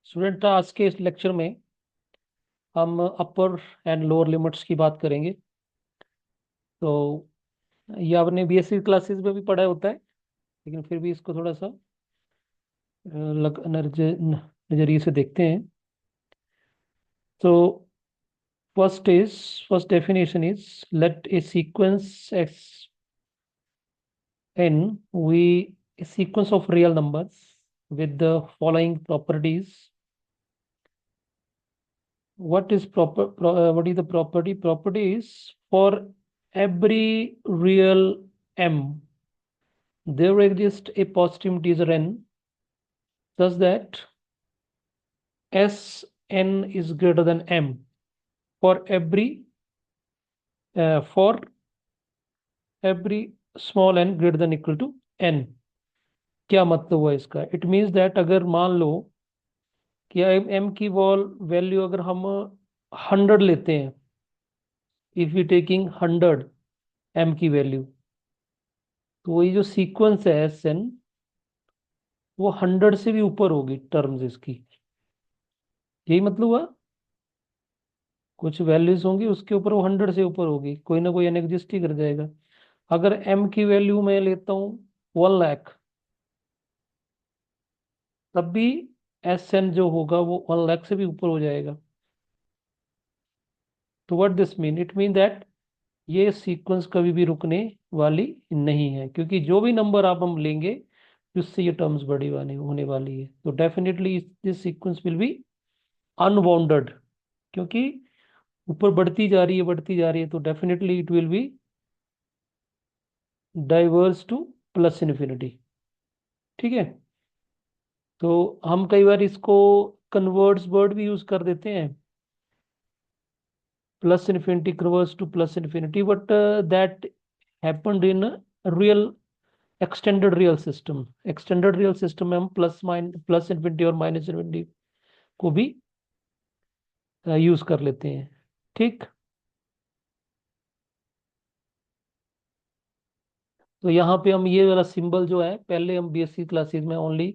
Student, आज के इस लेक्चर में हम अपर एंड लोअर लिमिट्स की बात करेंगे। तो ये आपने बीएससी क्लासेस में भी पढ़ा होता है, लेकिन फिर भी इसको थोड़ा सा नजरिए से देखते हैं। तो first definition is let a sequence X N be a sequence of real numbers with the following properties. What is the property is for every real m there exists a positive integer n such that Sn is greater than m for every small n greater than equal to n। क्या मतलब हुआ इसका? It means that अगर मान लो कि m की value अगर हम 100 लेते हैं, इफ यू टेकिंग 100 m की वैल्यू, तो ये जो सीक्वेंस है Sn वो 100 से भी ऊपर होगी टर्म्स इसकी। यही मतलब हुआ, कुछ वैल्यूज होंगी उसके ऊपर वो 100 से ऊपर होगी, कोई ना कोई एन एग्जिस्ट ही कर जाएगा। अगर m की वैल्यू मैं लेता हूँ 1 लाख, तब भी Sn जो होगा वो 1 लाख से भी ऊपर हो जाएगा। तो what this mean? It mean that ये सीक्वेंस कभी भी रुकने वाली नहीं है, क्योंकि जो भी नंबर आप हम लेंगे उससे ये टर्म्स बड़ी वाली होने वाली है। तो definitely this sequence will be unbounded, क्योंकि ऊपर बढ़ती जा रही है, तो definitely it will be diverse two plus infinity. ठीक है। तो हम कई बार इसको कन्वर्ट्स वर्ड भी यूज कर देते हैं, plus infinity converts two plus infinity, but that happened in real extended real system में हम प्लस इन्फिनिटी और माइनस इन्फिनिटी को भी यूज कर लेते हैं। ठीक। तो यहाँ पे हम ये वाला सिंबल जो है, पहले हम बीएससी क्लासेस में ओनली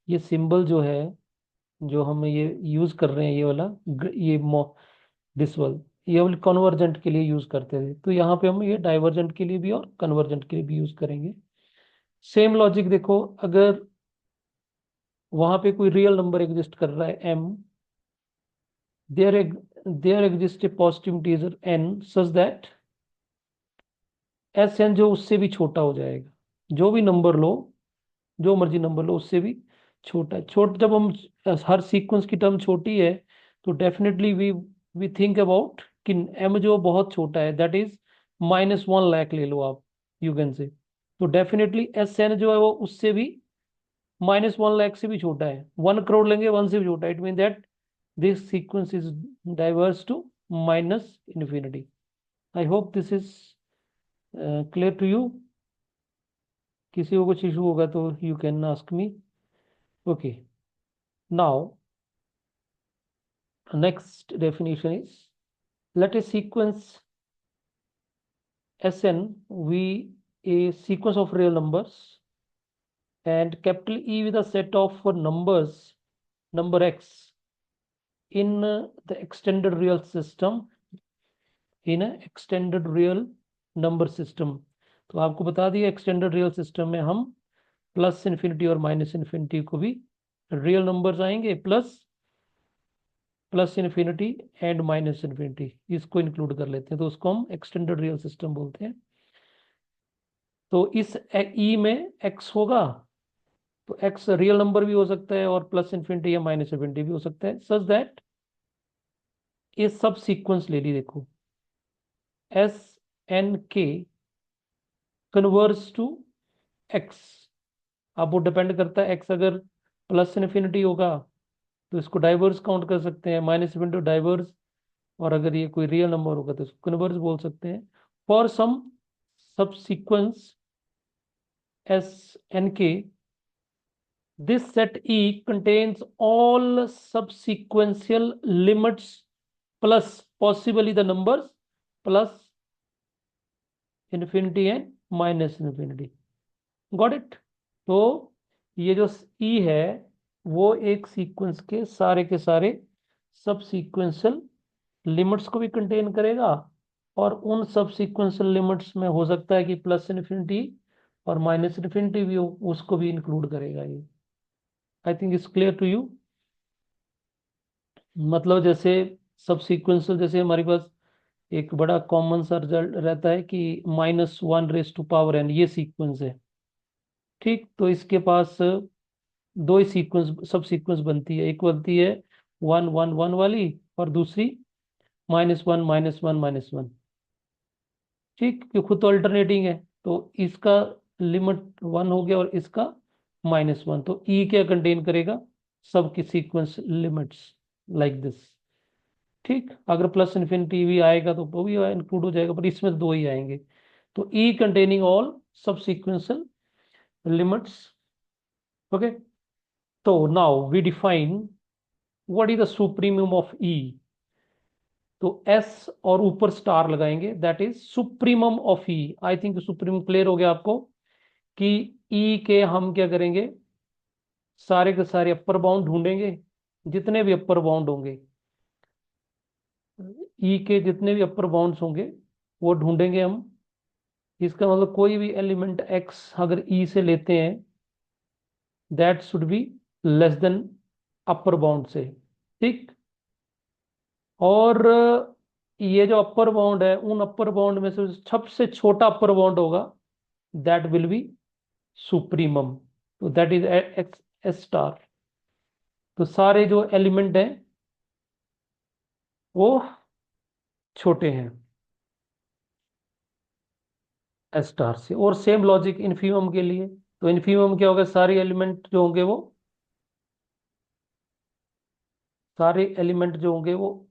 ये सिंबल जो है, जो हम ये यूज कर रहे हैं, ये वाला ये दिस वाला, ये वाले कन्वर्जेंट के लिए यूज करते थे। तो यहाँ पे हम ये डाइवर्जेंट के लिए भी और कन्वर्जेंट के लिए भी यूज करेंगे। सेम लॉजिक देखो, अगर वहां पे कोई रियल नंबर एग्जिस्ट कर रहा है m, there there exist a positive integer n such that Sn जो उससे भी छोटा हो जाएगा। जो भी नंबर लो, जो मर्जी नंबर लो, उससे भी छोटा है। जब हम हर सीक्वेंस की टर्म छोटी है, तो डेफिनेटली वी थिंक अबाउट कि m जो बहुत छोटा है, दैट इज -1 लाख ले लो आप, यू कैन से। तो डेफिनेटली Sn जो है वो उससे भी -1 लाख से भी छोटा है। 1 करोड़ लेंगे, 1 से भी छोटा है। It mean that this sequence is diverse to minus infinity. I hope this is clear to you. किसी को कुछ इशू होगा तो you can ask me. Okay, now next definition is let a sequence Sn be a sequence of real numbers and capital E with a set of numbers number x in the extended real system, in a extended real number system। तो आपको बता दिया extended real system में हम plus infinity और minus infinity को भी real numbers आएंगे, plus plus infinity and minus infinity इसको इंक्लूड कर लेते हैं, तो उसको हम एक्सटेंडेड रियल सिस्टम बोलते हैं। तो इस ई में एक्स होगा, तो एक्स रियल नंबर भी हो सकता है और प्लस इन्फिनिटी या माइनस इन्फिनिटी भी हो सकता है, सच दैट ये सब सीक्वेंस ले ली। देखो एस एन के कन्वर्स टू एक्स। अब वो डिपेंड करता है, एक्स अगर प्लस इन्फिनिटी होगा तो इसको डाइवर्स काउंट कर सकते हैं, माइनस इन्फिनिटी डाइवर्स, और अगर ये कोई रियल नंबर होगा तो इसको कन्वर्स बोल सकते हैं। फॉर सम सब सीक्वेंस एस एन के, this set E contains all subsequential limits plus possibly the numbers plus infinity and minus infinity। Got it? तो ये जो E है, वो एक सीक्वेंस के सारे सब सीक्वेंशियल लिमिट्स को भी कंटेन करेगा, और उन सब सीक्वेंशियल लिमिट्स में हो सकता है कि प्लस इन्फिनिटी और माइनस इन्फिनिटी भी हो, उसको भी इंक्लूड करेगा ये। I think it's clear to you. मतलब जैसे सब सीक्वेंशियल, जैसे हमारे पास एक बड़ा कॉमन सा रिजल्ट रहता है कि -1⁻n ये सीक्वेंस है, ठीक। तो इसके पास दो ही सीक्वेंस सब सीक्वेंस बनती है, एक बनती है 1 1 1 वाली, और दूसरी -1 -1 -1। ठीक, कि खुद तो अल्टरनेटिंग है, तो इसका लिमिट 1 हो गया और इसका -1, तो ई क्या कंटेन करेगा, सब की सीक्वेंस लिमिट्स लाइक दिस। ठीक, अगर प्लस इन्फिनिटी भी आएगा तो वो भी इंक्लूड हो जाएगा, पर इसमें तो दो ही आएंगे। तो ई कंटेनिंग ऑल सब सीक्वेंशियल लिमिट्स। ओके, तो now we define what is the supremum of E. तो एस और ऊपर स्टार लगाएंगे, that is supremum of E. I think supreme clear हो गया आपको कि ई के हम क्या करेंगे, सारे के सारे अपर बाउंड ढूंढेंगे, जितने भी अपर बाउंड होंगे, ई के जितने भी अपर बाउंड्स होंगे वो ढूंढेंगे हम। इसका मतलब कोई भी एलिमेंट एक्स अगर ई से लेते हैं, that should be less than upper bound से। ठीक, और ये जो अपर बाउंड है, उन अपर बाउंड में से सबसे छोटा अपर बाउंड होगा, दैट विल बी सुप्रीमम। तो that is x S star. तो सारे जो एलिमेंट हैं वो छोटे हैं एस स्टार से। और सेम लॉजिक इन्फीमम के लिए। तो इन्फीमम क्या होगा, सारे एलिमेंट जो होंगे वो सारे एलिमेंट जो होंगे वो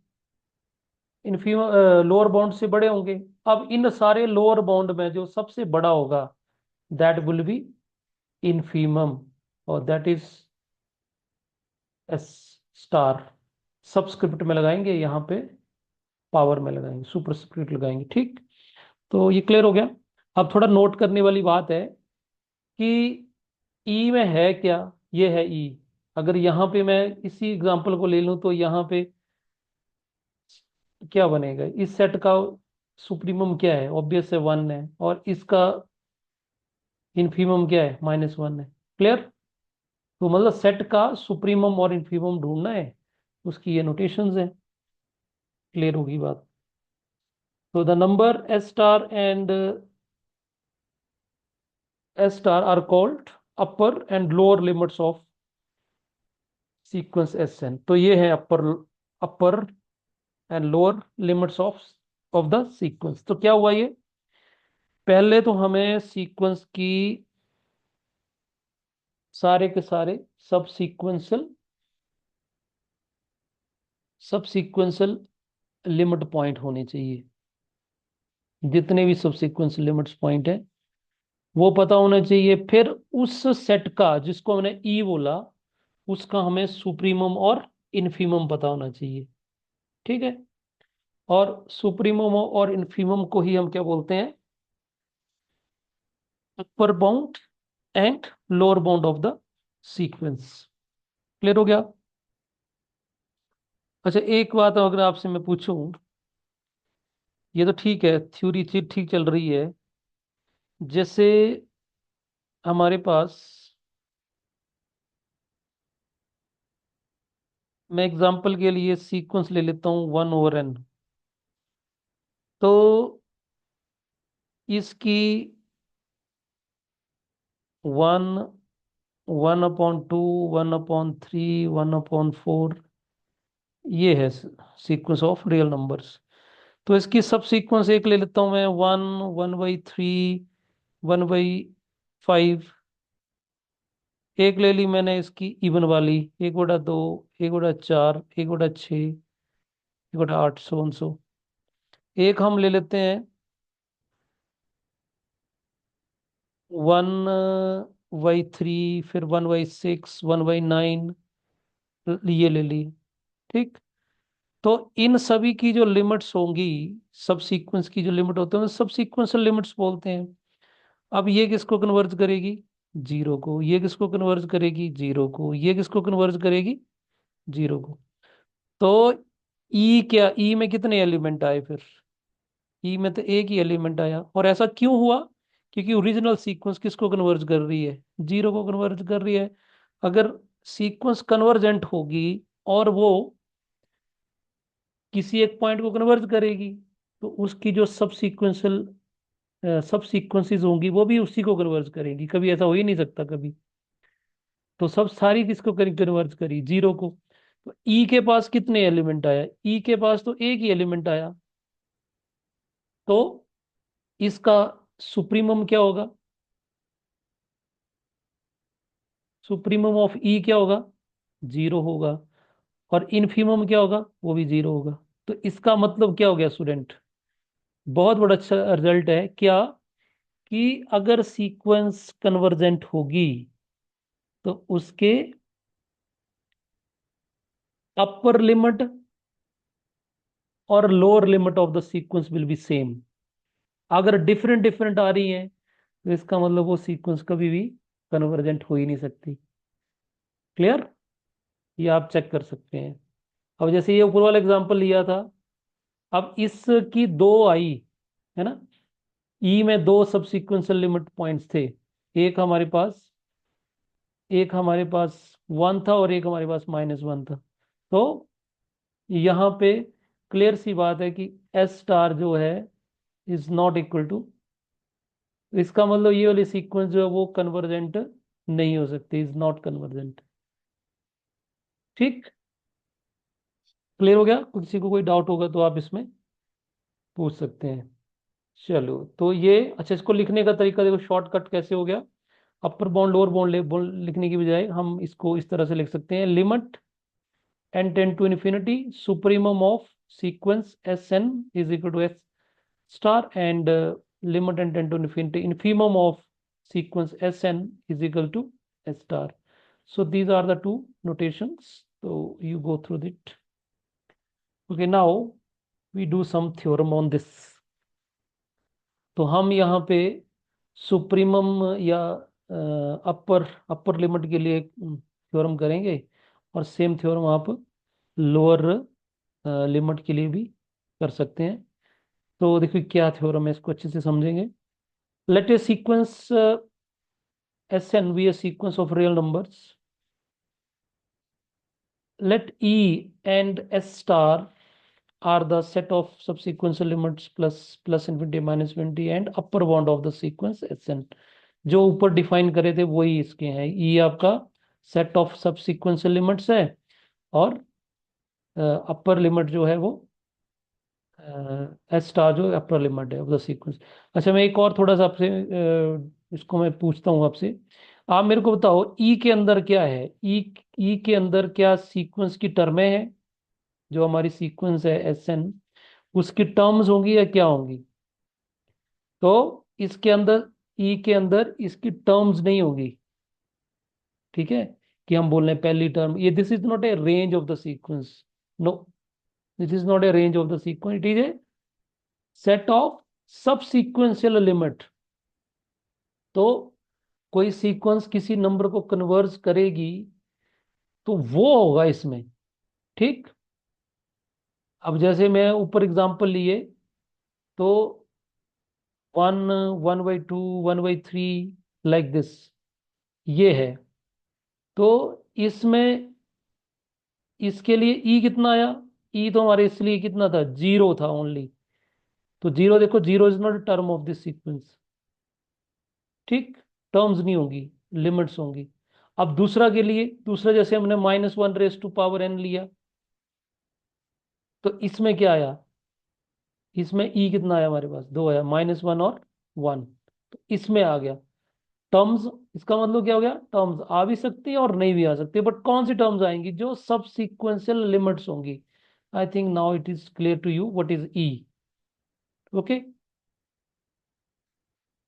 इन्फीमम लोअर बाउंड से बड़े होंगे। अब इन सारे लोअर बाउंड में जो सबसे बड़ा होगा, दैट विल बी इन्फीमम, और that is S star. Subscript में लगाएंगे, यहाँ पे पावर में लगाएंगे, सुपरस्क्रिप्ट लगाएंगे। ठीक, तो ये क्लियर हो गया। अब थोड़ा नोट करने वाली बात है कि ई में है क्या, ये है ई। अगर यहाँ पे मैं इसी एग्जांपल को ले लूं, तो यहाँ पे क्या बनेगा, इस सेट का सुप्रीमम क्या है, ऑब्वियस है 1 है, और इसका इन्फीमम क्या है, -1 है। क्लियर। तो मतलब सेट का सुप्रीमम और इन्फीमम ढूंढना है, उसकी ये नोटेशंस है। क्लियर होगी बात। तो the number S star and S star are called upper and lower limits of sequence S N. तो ये है upper upper and lower limits of the sequence. तो क्या हुआ ये, पहले तो हमें सीक्वेंस की सारे के सारे सब सीक्वेंशियल लिमिट पॉइंट होने चाहिए। जितने भी सब सीक्वेंशियल लिमिट्स पॉइंट है वो पता होना चाहिए। फिर उस सेट का, जिसको हमने ई बोला, उसका हमें सुप्रीमम और इन्फीमम पता होना चाहिए। ठीक है, और सुप्रीमम और इन्फीमम को ही हम क्या बोलते हैं, upper bound and lower bound of the sequence. Clear हो गया। अच्छा, एक बात अगर आपसे मैं पूछूं, ये तो ठीक है, थ्योरी ठीक चल रही है। जैसे हमारे पास, मैं एग्जांपल के लिए सीक्वेंस ले लेता हूँ 1/n। तो इसकी 1, 1/2, 1/3, 1/4, ये है सीक्वेंस ऑफ रियल नंबर्स। तो इसकी सब सीक्वेंस एक ले लेता हूँ मैं, 1, 1/3, 1/5। एक ले ली मैंने इसकी इवन वाली, 1/2, 1/4, 1/6, 1/8, सो एक हम ले लेते हैं 1/3, फिर 1/6, 1/9, ये ले ली। ठीक, तो इन सभी की जो लिमिट्स होंगी, सब सीक्वेंस की जो लिमिट होते हैं सब सीक्वेंशियल लिमिट्स बोलते हैं। अब ये किसको कन्वर्ज करेगी, जीरो को। ये किसको कन्वर्ज करेगी? जीरो को। ये किसको कन्वर्ज करेगी? जीरो को। तो ई क्या, ई में कितने एलिमेंट आए फिर? ई में तो एक ही एलिमेंट आया। और ऐसा क्यों हुआ? क्योंकि ओरिजिनल सीक्वेंस किसको कन्वर्ज कर रही है? जीरो को कन्वर्ज कर रही है। अगर सीक्वेंस कन्वर्जेंट होगी और वो किसी एक पॉइंट को कन्वर्ज करेगी, तो उसकी जो सब सीक्वेंसेस होंगी वो भी उसी को कन्वर्ज करेंगी। कभी ऐसा हो ही नहीं सकता कभी। तो सब सारी किसको कन्वर्ज करी? जीरो को। तो ई के पास कितने एलिमेंट आया? ई के पास तो एक ही एलिमेंट आया। तो इसका सुप्रीमम क्या होगा? सुप्रीमम ऑफ ई क्या होगा? जीरो होगा। और इनफीमम क्या होगा? वो भी जीरो होगा। तो इसका मतलब क्या हो गया स्टूडेंट? बहुत बड़ा अच्छा रिजल्ट है क्या? कि अगर सीक्वेंस कन्वर्जेंट होगी तो उसके अपर लिमिट और lower limit of the sequence will be same. अगर डिफरेंट डिफरेंट आ रही है तो इसका मतलब वो सीक्वेंस कभी भी कन्वर्जेंट हो ही नहीं सकती। क्लियर? ये आप चेक कर सकते हैं। अब जैसे ये ऊपर वाला एग्जांपल लिया था, अब इसकी दो आई, है ना? ई में दो सब सीक्वेंशियल लिमिट पॉइंट्स थे। एक हमारे पास एक हमारे पास वन था और एक हमारे पास माइनस वन था। तो यहाँ पे क्लियर सी बात है कि एस स्टार जो है इज नॉट इक्वल टू, इसका मतलब ये वाली सीक्वेंस जो है वो कन्वर्जेंट नहीं हो सकती, इज नॉट कन्वर्जेंट। ठीक? क्लियर हो गया? किसी को कोई डाउट होगा तो आप इसमें पूछ सकते हैं। चलो, तो ये अच्छा, इसको लिखने का तरीका देखो, शॉर्टकट कैसे हो गया। अपर बाउंड लोअर बाउंड लिखने की बजाय हम इसको इस तरह से लिख सकते हैं, limit n tend to infinity supremum of sequence S N is equal to S star, and limit n tend to infinity infimum of sequence sn is equal to s star. So these are the two notations, so you go through it. Okay, now we do some theorem on this. तो हम यहाँ पे supremum या अपर upper limit के लिए theorem करेंगे, और same theorem आप लोअर लिमिट के लिए भी कर सकते हैं। तो देखिए क्या थ्योरम है, इसको अच्छे से समझेंगे। Let a sequence Sn be a sequence of real numbers. Let E and S star are the set of subsequential limits plus infinity minus infinity and upper bound of the sequence Sn. जो ऊपर define करे थे वही इसके हैं। E आपका set of सबसीक्वेंशियल limits है, और अपर लिमिट जो है वो एस स्टार जो अपर लिमिट है ऑफ द सीक्वेंस। अच्छा, मैं एक और थोड़ा सा आपसे इसको मैं पूछता हूँ आपसे। आप मेरे को बताओ, ई के अंदर क्या है? ई के अंदर क्या सीक्वेंस की टर्में हैं? जो हमारी सीक्वेंस है एस एन, उसकी टर्म्स होंगी या क्या होंगी? तो इसके अंदर, ई के अंदर इसकी टर्म्स नहीं होगी। ठीक है? कि हम बोल रहे हैं पहली टर्म, ये this is not a range of the sequence. No, this is not a range of the sequence, it is a set of subsequential limit. तो कोई सीक्वेंस किसी नंबर को कन्वर्ज करेगी तो वो होगा इसमें। ठीक? अब जैसे मैं ऊपर एग्जांपल लिए, तो one, one by two, one by three, like this, ये है। तो इसमें इसके लिए ई कितना आया? ई तो हमारे इसलिए कितना था? जीरो था ओनली। तो जीरो देखो, zero is not term of this sequence. ठीक? टर्म्स नहीं होंगी, लिमिट्स होंगी। अब दूसरा के लिए, दूसरा जैसे हमने minus one raise to power N लिया, तो इसमें क्या आया? इसमें ई कितना आया हमारे पास? दो आया, माइनस वन और वन। तो इसमें आ गया टर्म्स। इसका मतलब क्या हो गया? टर्म्स आ भी सकती है और नहीं भी आ सकती, बट कौन सी टर्म्स आएंगी? जो सब सीक्वेंशियल लिमिट्स होंगी। I think now it is clear to you what is E. Okay,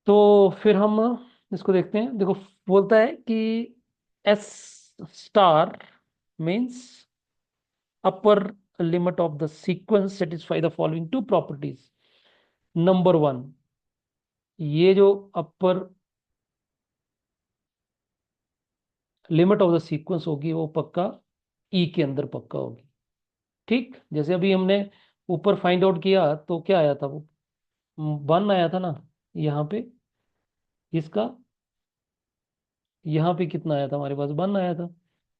तो फिर हम इसको देखते हैं। देखो, बोलता है कि S star means upper limit of the sequence satisfy the following two properties. Number one, ये जो अपर लिमिट ऑफ द सीक्वेंस होगी वो पक्का ई के अंदर पक्का होगी। ठीक, जैसे अभी हमने ऊपर फाइंड आउट किया तो क्या आया था वो, 1 आया था ना यहाँ पे, इसका यहाँ पे कितना आया था हमारे पास, 1 आया था।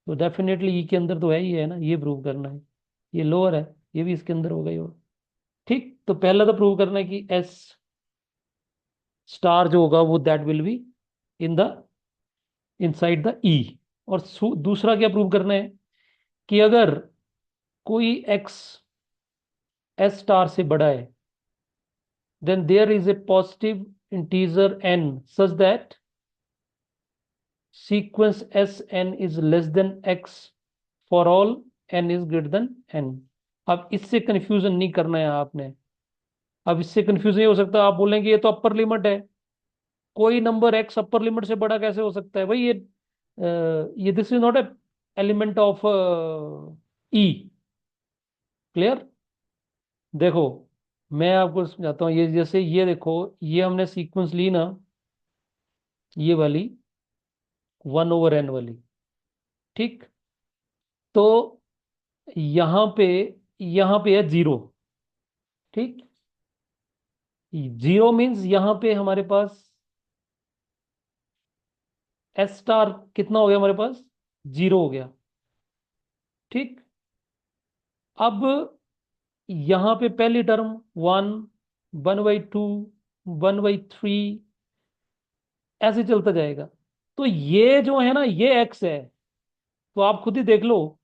तो डेफिनेटली ई के अंदर तो है ही है ना, ये प्रूव करना है। ये लोअर है, ये भी इसके अंदर होगा ही होगा। ठीक, तो पहला तो प्रूव करना है कि एस स्टार जो होगा वो that will be in the inside the E. और दूसरा क्या प्रूव करना है कि अगर कोई एक्स एस स्टार से बड़ा है, then there is a positive integer n such that sequence Sn is less than x for all n is greater than n। अब इससे कंफ्यूजन नहीं करना है आपने। अब इससे कंफ्यूजन ये हो सकता है, आप बोलेंगे ये तो अपर लिमिट है, कोई नंबर x अपर लिमिट से बड़ा कैसे हो सकता है भाई, ये this is not A element of E. Clear? देखो मैं आपको समझाता हूँ, ये जैसे ये देखो, ये हमने सीक्वेंस ली ना, ये वाली 1/n वाली। ठीक, तो यहाँ पे यहाँ पे है 0। ठीक, 0 मीन्स यहाँ पे हमारे पास एस स्टार कितना हो गया हमारे पास, 0 हो गया। ठीक, अब यहाँ पे पहली टर्म 1, 1/2, 1/3 ऐसे चलता जाएगा। तो ये जो है ना ये एक्स है, तो आप खुद ही देख लो,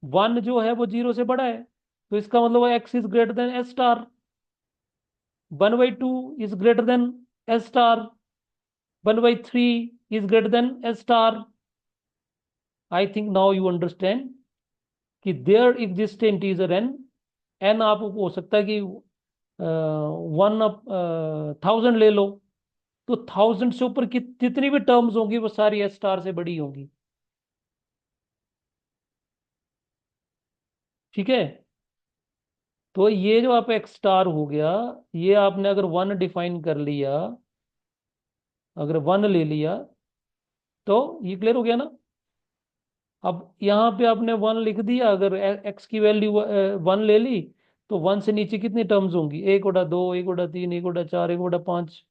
1 जो है वो 0 से बड़ा है, तो इसका मतलब x is greater than S star, 1/2 is greater than S star, 1/3 is greater than S star। I think now you understand कि there exists integer n। n आप हो सकता है कि 1,000 ले लो, तो 1,000 से ऊपर की जितनी भी टर्म्स होंगी वो सारी एस स्टार से बड़ी होंगी। ठीक है, तो ये जो आप एक्स स्टार हो गया, ये आपने अगर 1 डिफाइन कर लिया, अगर 1 ले लिया तो ये क्लियर हो गया ना। अब यहाँ पे आपने 1 लिख दिया, अगर एक्स की वैल्यू 1 ले ली, तो 1 से नीचे कितनी टर्म्स होंगी, 1/2, 1/3, 1/4, 1/5,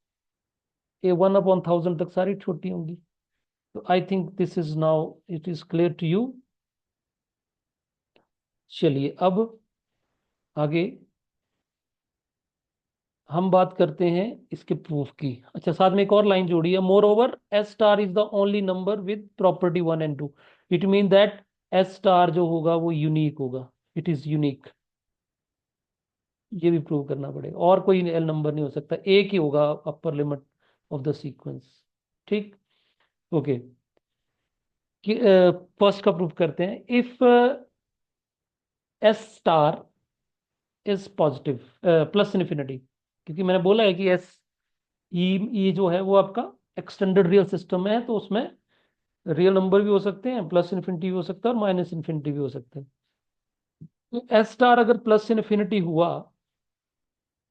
ये 1/1000 तक सारी छोटी होंगी। तो I think this is now it is clear to you. चलिए अब आगे हम बात करते हैं इसके प्रूफ की। अच्छा, साथ में एक और लाइन जोड़ी है, more over S star is the only number with property 1 and 2। It mean that S star जो होगा वो यूनिक होगा, इट इज यूनिक। ये भी प्रूव करना पड़ेगा, और कोई एल नंबर नहीं हो सकता, एक ही होगा अपर लिमिट ऑफ द सीक्वेंस। ठीक, ओके। फर्स्ट का प्रूव करते हैं, if S star is positive plus infinity, क्योंकि मैंने बोला है कि एस ई ई जो है वो आपका एक्सटेंडेड रियल सिस्टम है, तो उसमें रियल नंबर भी हो सकते हैं, प्लस इन्फिनिटी भी हो सकता है और माइनस इन्फिनिटी भी हो सकता है। तो एस स्टार अगर प्लस इन्फिनिटी हुआ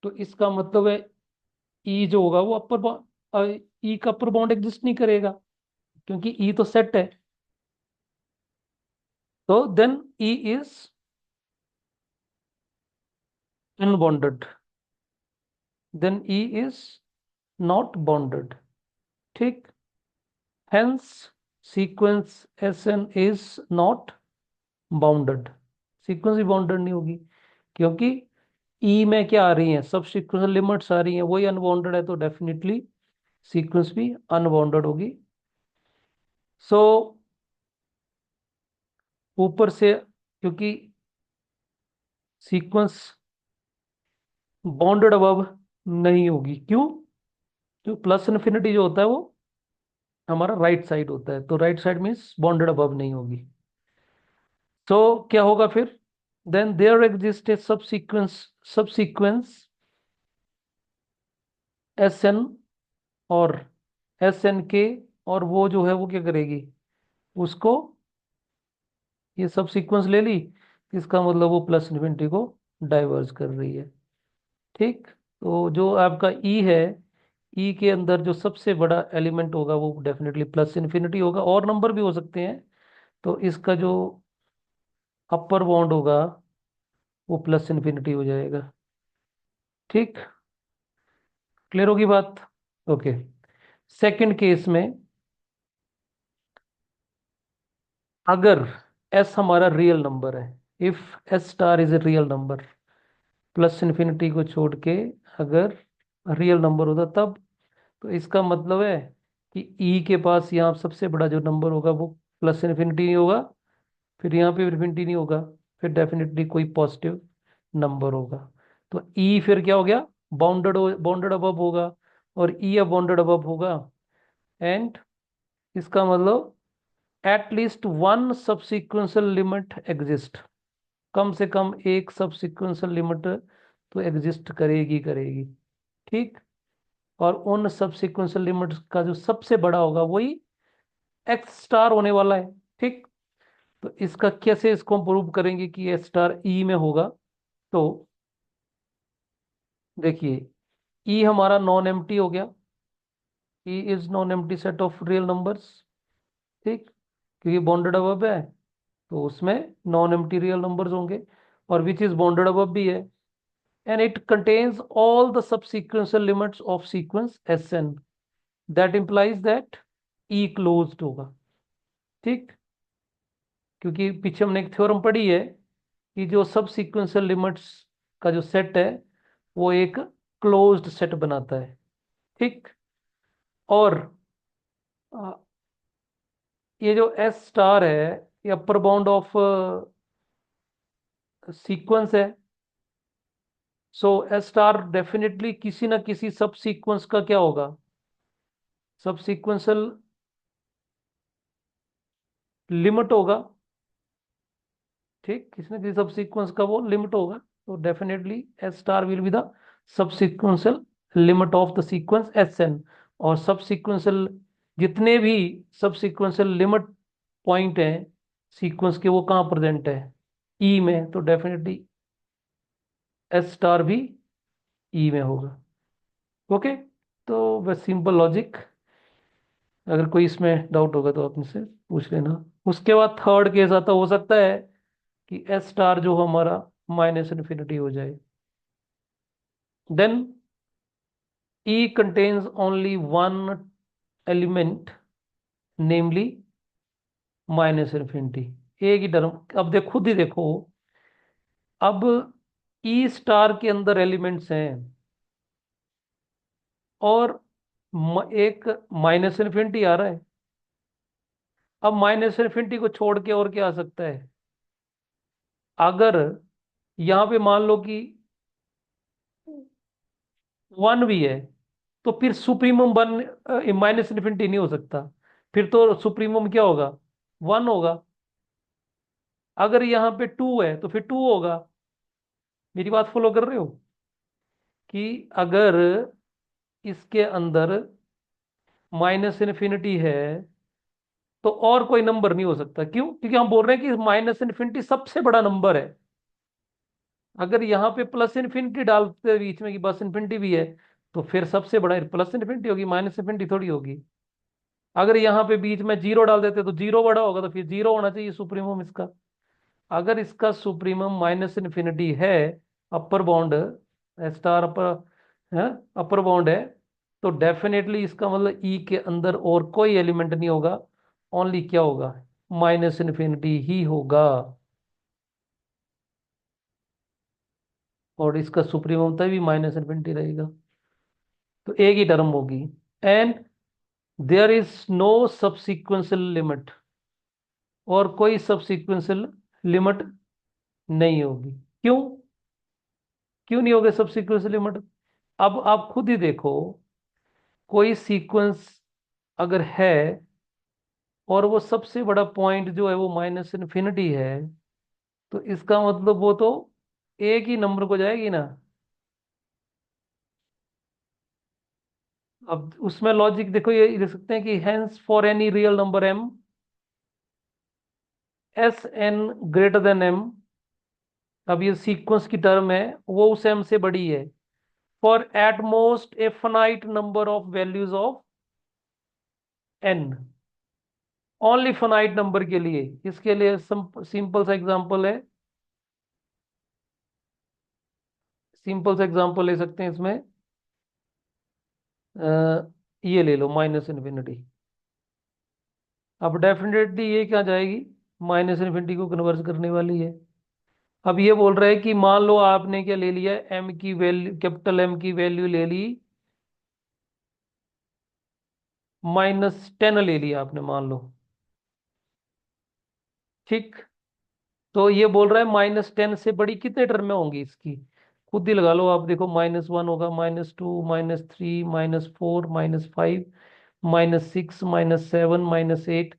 तो इसका मतलब है ई जो होगा वो अपर, ई का अपर बाउंड एग्जिस्ट नहीं करेगा, क्योंकि ई तो सेट है। तो then E is unbounded, then E is not bounded. ठीक, hence sequence S N is not bounded, sequence भी बाउंडेड नहीं होगी, क्योंकि ई में क्या आ रही है, सब सीक्वेंस लिमिट्स आ रही हैं, वही अनबाउंडेड है, तो डेफिनेटली सीक्वेंस भी अनबाउंडेड होगी। सो ऊपर से क्योंकि सीक्वेंस बाउंडेड अबव नहीं होगी, क्यों? तो प्लस इन्फिनिटी जो होता है वो हमारा राइट साइड होता है, तो right side means bounded above नहीं होगी। तो क्या होगा फिर, देन देयर एग्जिस्ट ए सब सीक्वेंस एस एन और एस एन के, और वो जो है वो क्या करेगी, उसको ये सब सीक्वेंस ले ली, इसका मतलब वो प्लस इन्फिनिटी को डाइवर्ज कर रही है। ठीक, तो जो आपका ई है, ई के अंदर जो सबसे बड़ा एलिमेंट होगा वो डेफिनेटली प्लस इन्फिनिटी होगा, और नंबर भी हो सकते हैं। तो इसका जो अपर बाउंड होगा वो प्लस इन्फिनिटी हो जाएगा। ठीक, क्लियर होगी बात? ओके। सेकंड केस में, अगर एस हमारा रियल नंबर है, if S star is a real number, plus infinity को छोड़ के अगर रियल नंबर होता तब, तो इसका मतलब है कि ई के पास यहाँ सबसे बड़ा जो नंबर होगा वो प्लस इन्फिनिटी नहीं होगा, फिर यहाँ पे इन्फिनिटी नहीं होगा, फिर डेफिनेटली कोई पॉजिटिव नंबर होगा। तो ई फिर क्या हो गया, बाउंडेड बाउंडेड अबव होगा, और ई अब बाउंडेड अबव होगा। एंड इसका मतलब at least one subsequential limit exist, कम से कम एक सबसीक्वेंशियल लिमिट तो एग्जिस्ट करेगी करेगी। ठीक, और उन सबसीक्वेंशियल लिमिट्स का जो सबसे बड़ा होगा वही एक्स स्टार होने वाला है। ठीक, तो इसका कैसे इसको हम प्रूव करेंगे कि एक्स स्टार ई में होगा? तो देखिए, ई हमारा नॉन एम्प्टी हो गया, E is non empty set of real numbers. ठीक, क्योंकि बॉन्डेड अबव है तो उसमें नॉन एम्प्टी रियल नंबर्स होंगे, और विच इज बॉन्डेड अबव भी है। And it contains all the subsequential limits of sequence S N, that implies that E closed होगा। ठीक, क्योंकि पीछे हमने एक थ्योरम पढ़ी है कि जो सब सीक्वेंशियल लिमिट्स का जो सेट है वो एक क्लोज्ड सेट बनाता है। ठीक, और अ, ये जो एस स्टार है ये अपर बाउंड ऑफ सीक्वेंस है। सो एस स्टार डेफिनेटली किसी ना किसी सब सीक्वेंस का क्या होगा, सब सीक्वेंशियल लिमिट होगा। ठीक, किसी ना किसी सब सीक्वेंस का वो लिमिट होगा, तो definitely S star will be the subsequential limit of the sequence S N. और सब सीक्वेंशियल जितने भी सब सीक्वेंशियल लिमिट पॉइंट हैं सीक्वेंस के वो कहाँ प्रेजेंट है, ई में, तो डेफिनेटली एस स्टार भी ई में होगा। ओके, तो बस सिंपल लॉजिक, अगर कोई इसमें डाउट होगा तो आप मुझसे पूछ लेना। उसके बाद थर्ड केस आता, हो सकता है कि एस स्टार जो हमारा माइनस इन्फिनिटी हो जाए, then E contains only one element, namely minus infinity. एक ही टर्म, अब देखो, खुद ही देखो, अब ई स्टार के अंदर एलिमेंट्स हैं और एक माइनस इन्फिनिटी आ रहा है। अब माइनस इन्फिनिटी को छोड़ के और क्या आ सकता है? अगर यहाँ पे मान लो कि वन भी है, तो फिर सुप्रीमम वन माइनस इन्फिनिटी नहीं हो सकता, फिर तो सुप्रीमम क्या होगा, वन होगा। अगर यहाँ पे टू है तो फिर टू होगा। मेरी बात फॉलो कर रहे हो? कि अगर इसके अंदर माइनस इन्फिनिटी है तो और कोई नंबर नहीं हो सकता। क्यों? क्योंकि हम बोल रहे हैं कि माइनस इन्फिनिटी सबसे बड़ा नंबर है। अगर यहाँ पे प्लस इन्फिनिटी डालते हैं बीच में कि बस इन्फिनिटी भी है, तो फिर सबसे बड़ा प्लस इन्फिनिटी होगी, माइनस इन्फिनिटी थोड़ी होगी। अगर यहाँ पे बीच में जीरो डाल देते तो जीरो बड़ा होगा, तो फिर जीरो होना चाहिए सुप्रीमम इसका। अगर इसका सुप्रीमम माइनस इन्फिनिटी है, अपर बाउंड स्टार अपर है, अपर बाउंड है, तो डेफिनेटली इसका मतलब ई के अंदर और कोई एलिमेंट नहीं होगा, ओनली क्या होगा, माइनस इन्फिनिटी ही होगा। और इसका सुप्रीमम तभी माइनस इन्फिनिटी रहेगा, तो एक ही टर्म होगी। And there is no subsequential limit, और कोई सबसीक्वेंशियल लिमिट नहीं होगी। क्यों? क्यों नहीं होगा सबसीक्वेंशियल लिमिट? अब आप खुद ही देखो, कोई सीक्वेंस अगर है और वो सबसे बड़ा पॉइंट जो है वो माइनस इन्फिनिटी है, तो इसका मतलब वो तो एक ही नंबर को जाएगी ना। अब उसमें लॉजिक देखो, ये लिख सकते हैं कि hence for any real number M, S N greater than M. अब ये सीक्वेंस की टर्म है, वो उस एम से बड़ी है, for at most a finite number of values of N, only finite number के लिए। इसके लिए सिंपल सा एग्जांपल है, सिंपल सा एग्जांपल ले सकते हैं इसमें। ये ले लो माइनस इन्फिनिटी। अब डेफिनेटली ये क्या जाएगी, माइनस इन्फिनिटी को कन्वर्ट करने वाली है। अब ये बोल रहा है कि मान लो आपने क्या ले लिया, एम की वैल्यू, कैपिटल एम की वैल्यू ले ली, -10 ले लिया आपने मान लो। ठीक, तो ये बोल रहा है -10 से बड़ी कितने टर्म में होंगी इसकी, खुद ही लगा लो आप। देखो -1 होगा, -2, -3, -4, -5, -6, -7, -8,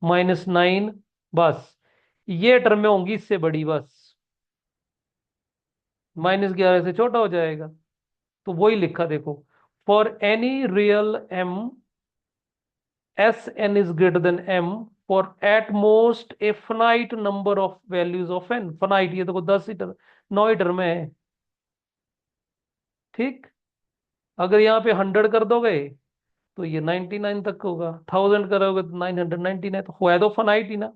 -9, बस ये टर्म में होंगी, इससे बड़ी बस -11 से छोटा हो जाएगा। तो वही लिखा देखो, for any real M S N is greater than M, for at most a finite number of values of N. Finite, ये देखो 10 ही टर्म, 9 ही टर्म है। ठीक, अगर यहाँ पे 100 कर दोगे तो ये 99 तक होगा, 1000 करोगे तो 999, तो हुआ तो फाइनाइट ही ना।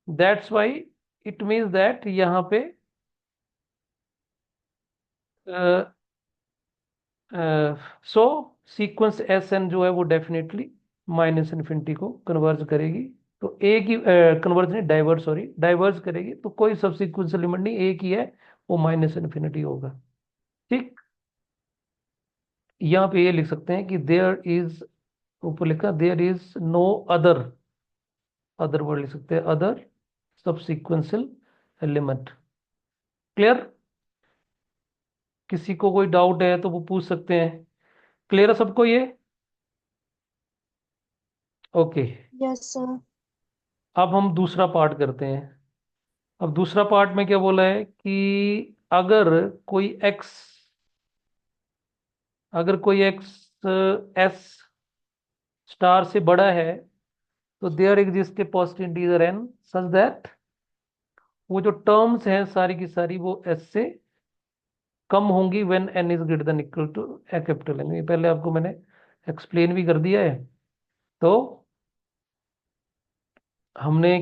That's why it means that यहाँ पे सो सीक्वेंस एस एन जो है वो डेफिनेटली माइनस इन्फिनिटी को कन्वर्ज करेगी। तो एक ही कन्वर्ज नहीं, डाइवर्ज, सॉरी, डाइवर्ज करेगी, तो कोई सबसीक्वेंस एलिमेंट नहीं, एक ही है, वो माइनस इन्फिनिटी होगा। ठीक, यहाँ पे ये लिख सकते हैं कि देयर इज, ऊपर लिखा there is no other, other word लिख सकते हैं, अदर सबसीक्वेंशियल एलिमेंट। क्लियर? किसी को कोई डाउट है तो वो पूछ सकते हैं। क्लियर है सबको ये? Okay, yes sir. अब हम दूसरा पार्ट करते हैं। अब दूसरा पार्ट में क्या बोला है कि अगर कोई एक्स, अगर कोई एक्स एस स्टार से बड़ा है, तो there exist a positive integer N such that, वो जो टर्म्स हैं सारी की सारी वो एस से कम होंगी when N is greater than equal to a capital N. ये पहले आपको मैंने एक्सप्लेन भी कर दिया है। तो हमने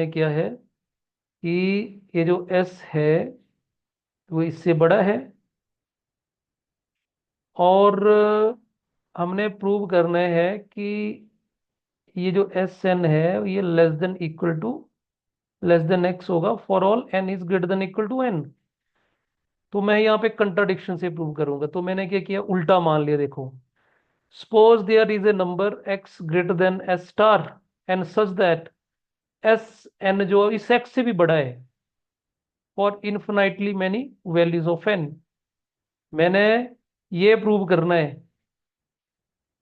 क्या है कि ये जो एस है वो इससे बड़ा है, और हमने प्रूव करना है कि ये जो एस एन है ये less than equal to, less than X होगा for all N is greater than equal to N. तो मैं यहाँ पे कंट्राडिक्शन से प्रूव करूंगा, तो मैंने क्या किया, उल्टा मान लिया। देखो, suppose there is a number X greater than S star and such that S N जो इस एक्स से भी बड़ा है for infinitely many values of N. मैंने ये प्रूव करना है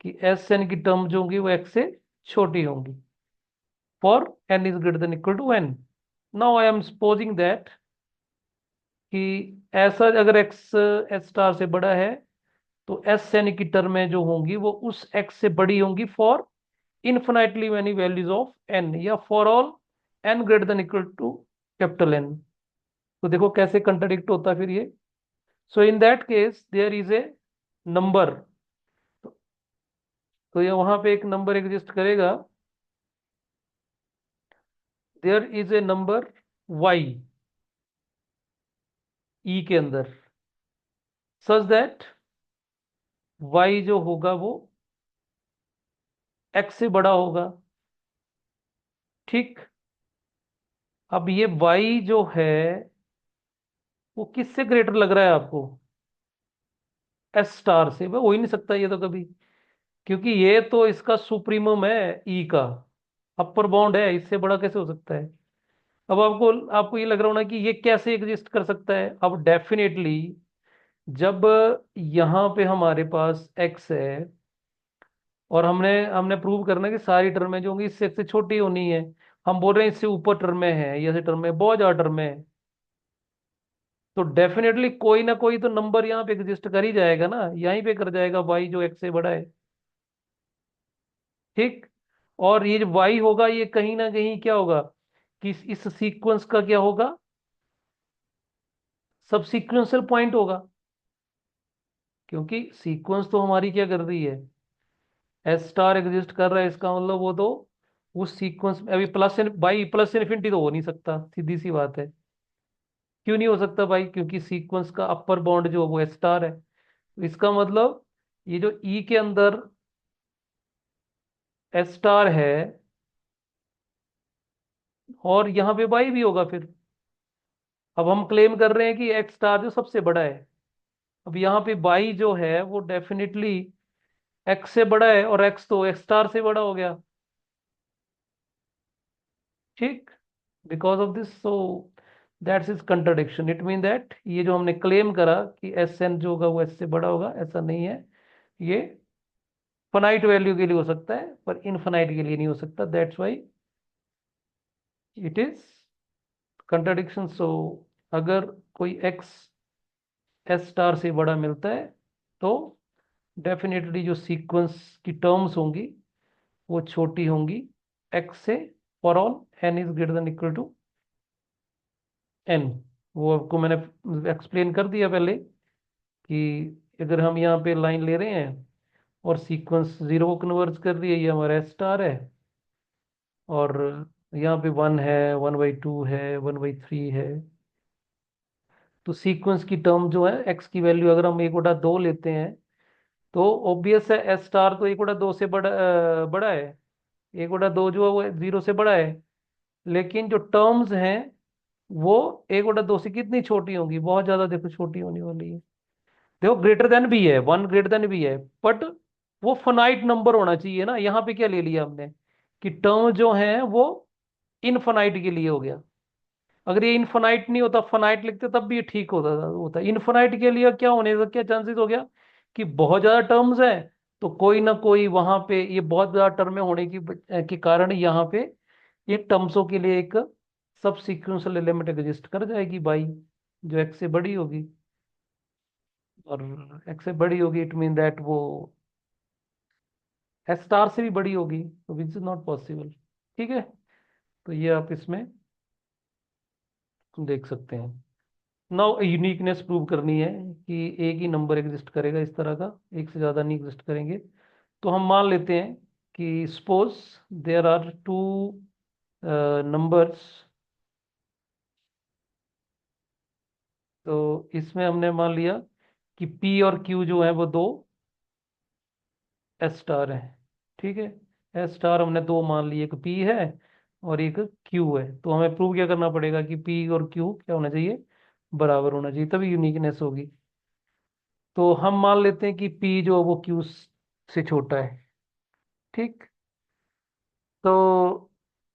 कि एस एन की टर्म जो होंगी वो एक्स से छोटी होंगी for N is greater than equal to N. Now I am supposing that कि ऐसा अगर एक्स एस स्टार से बड़ा है, तो एस एन की टर्में जो होंगी वो उस एक्स से बड़ी होंगी for infinitely many values of N, या for all N greater than equal to capital N. तो देखो कैसे कंट्राडिक्ट होता है फिर ये। So in that case there is a number, तो ये वहां पे एक नंबर एग्जिस्ट करेगा, there is a number Y E के अंदर, सच दैट वाई जो होगा वो एक्स से बड़ा होगा। ठीक, अब ये वाई जो है वो किससे ग्रेटर लग रहा है आपको, एस स्टार से? वो हो ही नहीं सकता ये तो कभी, क्योंकि ये तो इसका सुप्रीमम है ई का, अपर बाउंड है, इससे बड़ा कैसे हो सकता है? अब आपको आपको ये लग रहा होना कि ये कैसे एग्जिस्ट कर सकता है। अब डेफिनेटली जब यहाँ पे हमारे पास एक्स है, और हमने हमने प्रूव करना है कि सारी टर्में जो होंगी इससे से छोटी होनी है, हम बोल रहे हैं इससे ऊपर टर्में हैं, ये टर्में बहुत ज्यादा टर्में हैं, तो डेफिनेटली कोई ना कोई तो नंबर यहाँ पे एग्जिस्ट कर ही जाएगा ना, यहीं पे कर जाएगा वाई जो एक्स से बड़ा है। ठीक, और ये जो वाई होगा ये कहीं ना कहीं क्या होगा कि इस सीक्वेंस का क्या होगा, सब सीक्वेंशियल पॉइंट होगा। क्योंकि सीक्वेंस तो हमारी क्या कर रही है, एस स्टार एग्जिस्ट कर रहा है, इसका मतलब वो तो उस सीक्वेंस में अभी प्लस बाई प्लस इन्फिनिटी तो हो नहीं सकता, सीधी सी बात है। क्यों नहीं हो सकता भाई, क्योंकि सीक्वेंस का अपर बाउंड जो है वो एस स्टार है। तो इसका मतलब ये जो ई के अंदर एस स्टार है, और यहाँ पे बाई भी होगा फिर। अब हम क्लेम कर रहे हैं कि एक्स स्टार जो सबसे बड़ा है, अब यहाँ पे बाई जो है वो डेफिनेटली एक्स से बड़ा है, और एक्स तो एक्स स्टार से बड़ा हो गया। ठीक। Because of this, so that's is contradiction. It mean that ये जो हमने क्लेम करा कि एस एन जो होगा वो एस से बड़ा होगा, ऐसा नहीं है। ये फाइनाइट वैल्यू के लिए हो सकता है पर इनफाइनाइट के लिए नहीं हो सकता, that's why it is contradiction. So अगर कोई एक्स एस स्टार से बड़ा मिलता है तो डेफिनेटली जो सीक्वेंस की टर्म्स होंगी वो छोटी होंगी एक्स से, for all N is greater than equal to N. वो आपको मैंने एक्सप्लेन कर दिया पहले कि अगर हम यहाँ पे लाइन ले रहे हैं और सीक्वेंस जीरो को कन्वर्ज कर रही है, ये हमारा एस स्टार है, और यहाँ पे वन है, 1/2 है, 1/3 है, तो सीक्वेंस की टर्म जो है एक्स की वैल्यू अगर हम 1/2 लेते हैं तो ऑब्वियस है एस स्टार तो 1/2 से बड़ा है। 1/2 जो है वो जीरो से बड़ा है। लेकिन जो टर्म्स हैं वो 1/2 से कितनी छोटी होंगी, बहुत ज्यादा देखो छोटी होने वाली है। देखो ग्रेटर देन भी है, वन ग्रेटर देन भी है, बट वो फाइनाइट नंबर होना चाहिए ना। यहाँ पे क्या ले लिया हमने कि टर्म जो है वो इनफाइनाइट के लिए हो गया। अगर ये इनफाइनाइट नहीं होता, फाइनाइट लिखते तब भी ये ठीक होता इनफाइनाइट के लिए क्या होने का क्या चांसेस हो गया कि बहुत ज्यादा टर्म्स है, तो कोई ना कोई वहां पे ये बहुत ज्यादा टर्म होने के कारण यहाँ पे ये टर्म्सों के लिए एक सब सीक्वेंशियल एलिमेंट एग्जिस्ट कर जाएगी बाई, जो एक्स से बड़ी होगी। और एक्स से बड़ी होगी इट मीन दैट वो एस स्टार से भी बड़ी होगी, तो विच इज नॉट पॉसिबल। ठीक है। तो ये आप इसमें देख सकते हैं। नाउ यूनिकनेस प्रूव करनी है कि एक ही नंबर एग्जिस्ट करेगा इस तरह का, एक से ज़्यादा नहीं एग्जिस्ट करेंगे। तो हम मान लेते हैं कि suppose there are two numbers. तो इसमें हमने मान लिया कि P और Q जो है वो दो एस स्टार है। ठीक है। एस स्टार हमने दो मान लिए, एक P है और एक Q है। तो हमें प्रूव क्या करना पड़ेगा कि P और Q क्या होना चाहिए, बराबर होना चाहिए, तभी यूनिकनेस होगी। तो हम मान लेते हैं कि P जो है वो Q से छोटा है। ठीक। तो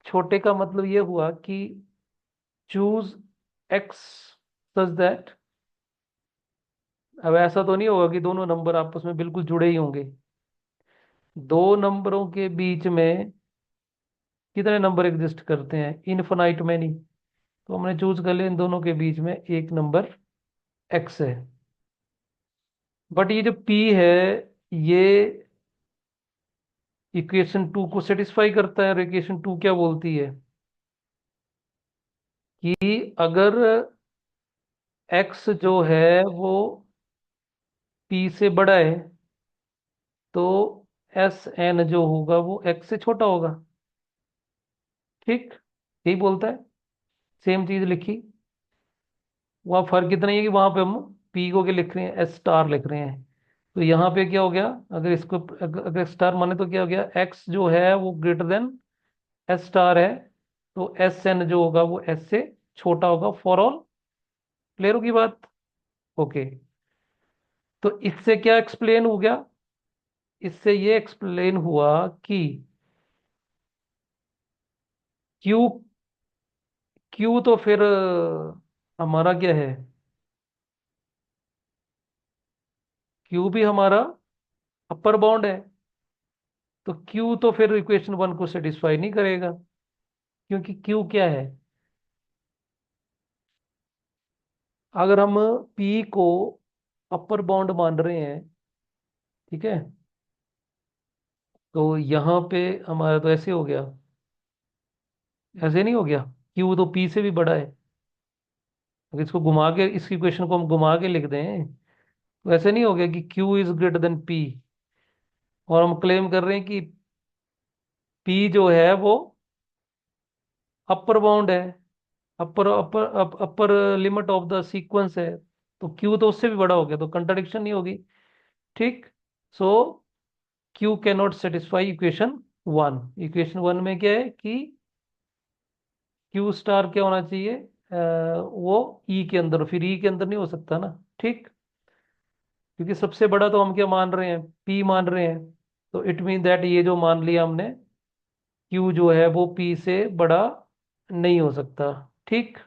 छोटे का मतलब ये हुआ कि चूज एक्स सच दैट, अब ऐसा तो नहीं होगा कि दोनों नंबर आपस में बिल्कुल जुड़े ही होंगे। दो नंबरों के बीच में कितने नंबर एग्जिस्ट करते हैं, इनफिनाइट में नहीं। तो हमने चूज कर लिया इन दोनों के बीच में एक नंबर एक्स है। बट ये जो पी है ये इक्वेशन टू को सेटिस्फाई करता है, और इक्वेशन टू क्या बोलती है कि अगर एक्स जो है वो पी से बड़ा है तो एस एन जो होगा वो एक्स से छोटा होगा। ठीक। यही बोलता है, सेम चीज लिखी। वहाँ फर्क इतना ही है कि वहां पे हम पी को क्या लिख रहे हैं, एस स्टार लिख रहे हैं। तो यहाँ पे क्या हो गया, अगर इसको अगर स्टार माने तो क्या हो गया, एक्स जो है वो ग्रेटर देन एस स्टार है, तो एस एन जो होगा वो एस से छोटा होगा फॉर ऑल। क्लियर होगी बात। ओके। तो इससे क्या एक्सप्लेन हो गया, इससे ये एक्सप्लेन हुआ कि क्यू, क्यू तो फिर हमारा क्या है, क्यू भी हमारा अपर बाउंड है। तो क्यू तो फिर इक्वेशन वन को सेटिस्फाई नहीं करेगा, क्योंकि क्यू क्या है, अगर हम पी को अपर बाउंड मान रहे हैं, ठीक है, तो यहाँ पे हमारा तो ऐसे हो गया, ऐसे नहीं हो गया, क्यू तो पी से भी बड़ा है। अगर इसको घुमा के इस इक्वेशन को हम घुमा के लिख दें तो ऐसे नहीं हो गया कि Q is greater than P, और हम क्लेम कर रहे हैं कि P जो है वो अपर बाउंड है, upper upper upper limit of the sequence है, तो Q तो उससे भी बड़ा हो गया, तो कंट्राडिक्शन नहीं होगी। ठीक। सो Q can not satisfy equation 1। Equation 1 में क्या है कि Q स्टार क्या होना चाहिए, वो E के अंदर, फिर E के अंदर नहीं हो सकता ना। ठीक। क्योंकि सबसे बड़ा तो हम क्या मान रहे हैं, P मान रहे हैं, तो इट मीन दैट ये जो मान लिया हमने, Q जो है वो P से बड़ा नहीं हो सकता। ठीक।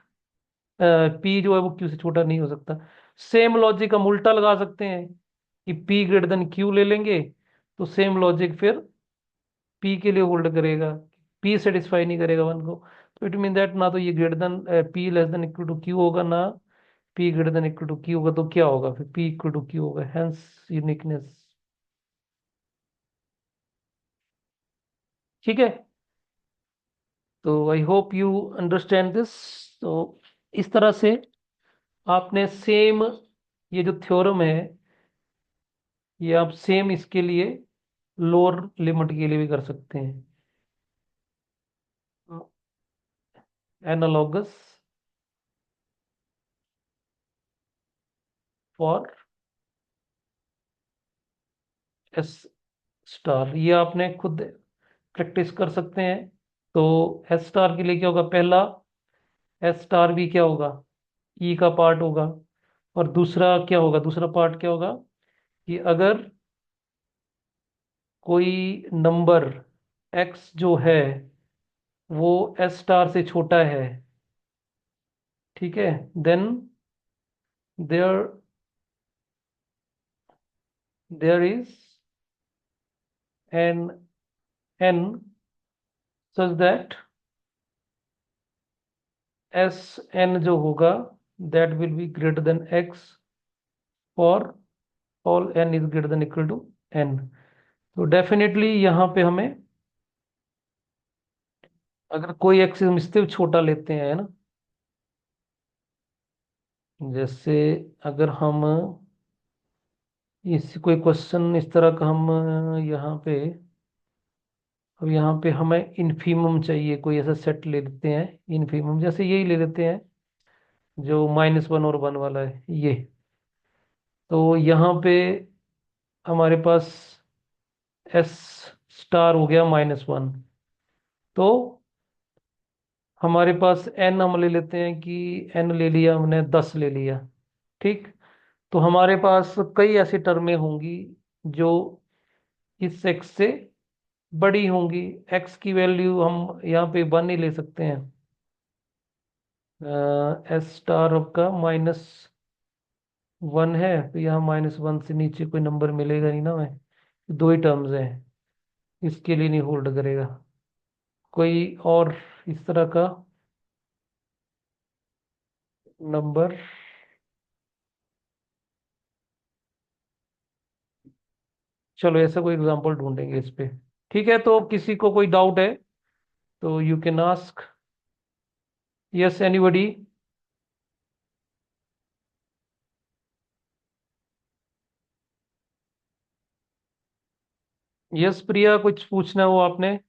P जो है वो Q से छोटा नहीं हो सकता। सेम लॉजिक हम उल्टा लगा सकते हैं कि P ग्रेटर देन Q ले लेंगे, तो सेम लॉजिक फिर P के लिए होल्ड करेगा। P सेटिस्फाई नहीं करेगा 1 को, तो इट मीन दैट ना तो ये greater than P less than equal to Q होगा, ना P greater than equal to Q होगा। तो क्या होगा फिर, P इक्वल टू Q होगा, हेंस यूनिकनेस। ठीक है। तो I hope you understand this. तो इस तरह से आपने सेम ये जो थ्योरम है, ये आप सेम इसके लिए लोअर लिमिट के लिए भी कर सकते हैं। एनालॉगस फॉर एस स्टार, ये आपने खुद प्रैक्टिस कर सकते हैं। तो एस स्टार के लिए क्या होगा, पहला एस स्टार भी क्या होगा, ई का पार्ट होगा। और दूसरा क्या होगा, दूसरा पार्ट क्या होगा कि अगर कोई नंबर एक्स जो है वो एस स्टार से छोटा है, ठीक है, then there there is an N such that S N जो होगा that will be greater than X for all N is greater than equal to N. तो डेफिनेटली यहाँ पे हमें, अगर कोई एक्स हम इससे भी छोटा लेते हैं, है ना, जैसे अगर हम इस कोई क्वेश्चन इस तरह का हम यहाँ पे, अब यहाँ पे हमें इन्फीमम चाहिए, कोई ऐसा सेट ले लेते हैं इन्फीमम, जैसे यही ले लेते हैं जो -1 और 1 वाला है ये। तो यहाँ पे हमारे पास एस स्टार हो गया -1। तो हमारे पास एन हम ले लेते हैं कि एन ले लिया हमने, 10 ले लिया। ठीक। तो हमारे पास कई ऐसी टर्में होंगी जो इस एक्स से बड़ी होंगी। एक्स की वैल्यू हम यहाँ पे 1 ही ले सकते हैं। एस स्टार आपका -1 है, तो यहाँ -1 से नीचे कोई नंबर मिलेगा नहीं ना हमें, दो ही टर्म्स हैं, इसके लिए नहीं होल्ड करेगा। कोई और इस तरह का नंबर, चलो ऐसा कोई एग्जांपल ढूंढेंगे इस पे। ठीक है, तो किसी को कोई डाउट है तो you can ask. Yes anybody. Yes Priya, कुछ पूछना हो आपने।